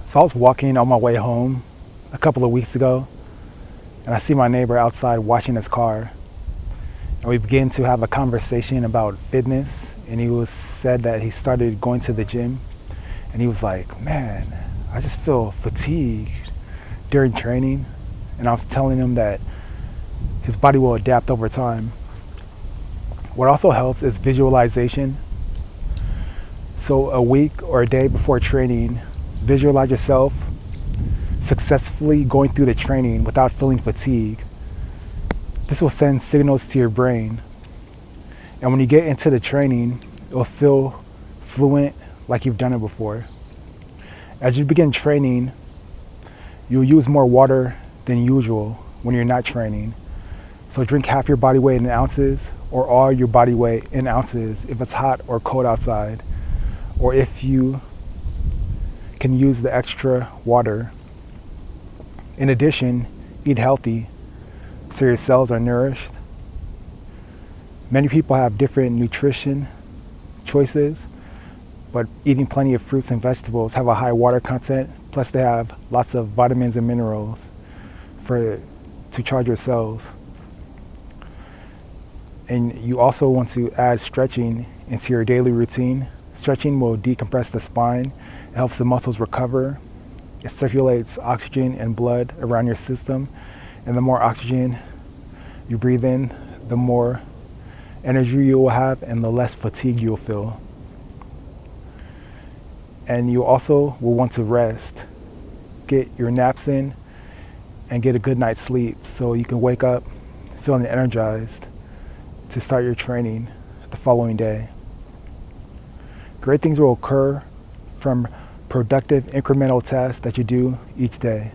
So I was walking on my way home a couple of weeks ago, and I see my neighbor outside washing his car. And we began to have a conversation about fitness, and said that he started going to the gym, and he was like, "Man, I just feel fatigued during training." And I was telling him that his body will adapt over time. What also helps is visualization. So a week or a day before training, visualize yourself successfully going through the training without feeling fatigue. This will send signals to your brain. And when you get into the training, it will feel fluent like you've done it before. As you begin training, you'll use more water than usual when you're not training. So drink half your body weight in ounces or all your body weight in ounces if it's hot or cold outside, or if you can use the extra water. In addition, eat healthy so your cells are nourished. Many people have different nutrition choices, but eating plenty of fruits and vegetables have a high water content, plus they have lots of vitamins and minerals to charge your cells. And you also want to add stretching into your daily routine. Stretching will decompress the spine, it helps the muscles recover, it circulates oxygen and blood around your system, and the more oxygen you breathe in, the more energy you will have and the less fatigue you'll feel. And you also will want to rest. Get your naps in and get a good night's sleep so you can wake up feeling energized to start your training the following day. Great things will occur from productive incremental tasks that you do each day.